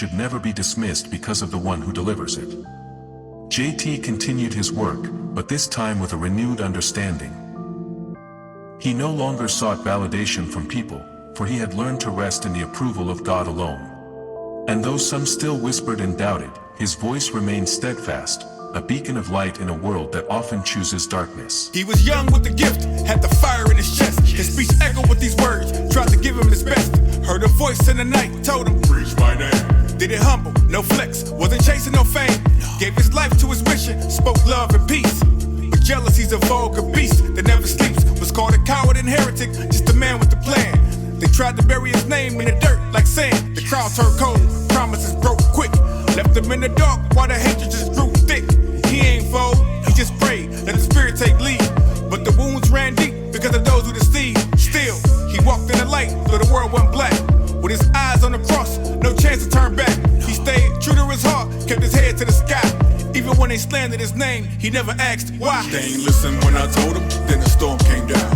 should never be dismissed because of the one who delivers it. JT continued his work, but this time with a renewed understanding. He no longer sought validation from people, for he had learned to rest in the approval of God alone. And though some still whispered and doubted, his voice remained steadfast, a beacon of light in a world that often chooses darkness. He was young with the gift, had the fire in his chest. His speech echoed with these words, tried to give him his best. Heard a voice in the night, told him, preach my name. Did it humble, no flex, wasn't chasing no fame. Gave his life to his mission, spoke love and peace. But jealousy's a vulgar beast that never sleeps. Was called a coward and heretic, just a man with a plan. They tried to bury his name in the dirt like sand. The crowd turned cold, promises broke quick. Left him in the dark while the hatred just grew thick. He ain't fold, he just prayed, let the spirit take lead. But the wounds ran deep because of those who deceived. Still, he walked in the light, though the world went black. With his eyes on the cross, no chance to turn back. He stayed true to his heart, kept his head to the sky. Even when they slandered his name, he never asked why. They ain't listen when I told him, then the storm came down.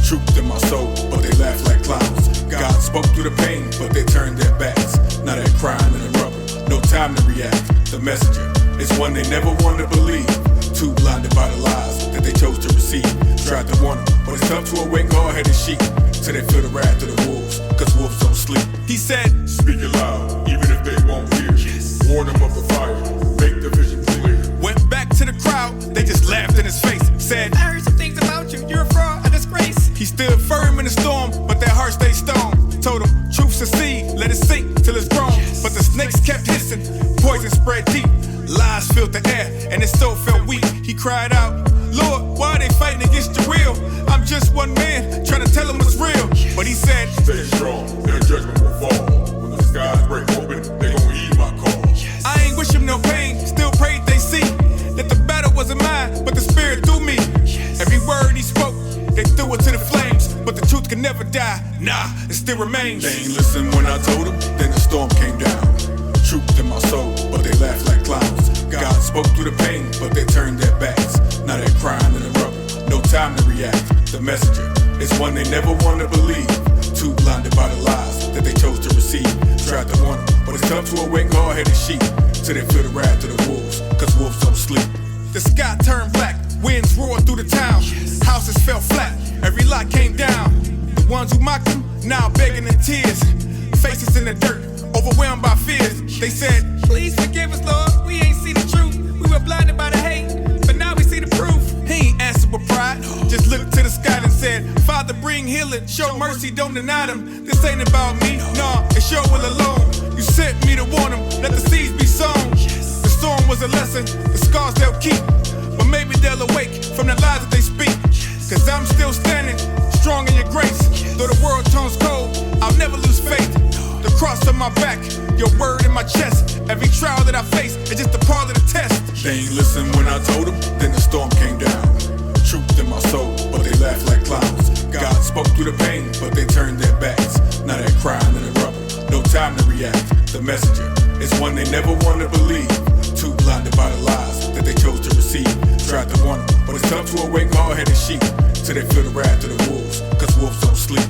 Truth in my soul, but they laughed like clowns. God spoke through the pain, but they turned their backs. Now they're crying in the rubble, no time to react. The messenger is one they never wanted to believe. Too blinded by the lies that they chose to receive. Tried to warn them, but it's tough to awake hard-headed sheep till they feel the wrath of the wolves, cause wolves don't sleep. He said, speak it loud, even if they won't hear. Warn them of the fire, make the vision clear. Went back to the crowd, they just laughed in his face. Said, I heard some things about you, you're a fraud, a disgrace. He stood firm in the storm, but their hearts stayed stone. Told him, truth's a seed, let it sink till it's grown. But the snakes kept hissing, poison spread deep. Lies filled the air, and his soul felt weak. He cried out, Lord, why are they fighting against your will? I'm just one man, trying to tell them what's real. But he said, stay strong, their judgment will fall. When the skies break open, they gon' heed my call. I ain't wish him no pain, still prayed they see that the battle wasn't mine, but the spirit through me. Every word he spoke, they threw it to the flames. But the truth can never die, nah, it still remains. They ain't listen when I told them, then the storm came down. Truth in my soul, but they laughed like clowns. God spoke through the pain, but they turned their backs. Now they're crying in the rubble, no time to react. The messenger is one they never wanted to believe. Too blinded by the lies that they chose to receive. Tried to warn them, but it's tough to awake hard-headed sheep till they feel the wrath of the wolves, cause wolves don't sleep. The sky turned black, winds roared through the town. Houses fell flat, every lot came down. The ones who mocked him, now begging in tears. Faces in the dirt, overwhelmed by fears. They said, please forgive us, Lord, we ain't see the truth. We were blinded by the hate, but now we see the proof. He ain't answered with pride, just looked to the sky and said, Father, bring healing, show mercy, don't deny them. This ain't about me, nah, it's your will alone. You sent me to warn them, let the seeds be sown. The storm was a lesson, the scars they'll keep. But maybe they'll awake from the lies that they speak. Cause I'm still standing, strong in your grace. Though the world turns cold, I'll never lose faith. The cross on my back, your word in my chest. Every trial that I face is just a part of the test. They ain't listen when I told them, then the storm came down. Truth in my soul, but they laughed like clowns. God spoke through the pain, but they turned their backs. Now they're crying in the rubble, no time to react. The messenger is one they never wanted to believe. Too blinded by the lies that they chose to receive. Tried to warn them, but it's tough to awake hard-headed sheep till they feel the wrath of the wolves, cause wolves don't sleep.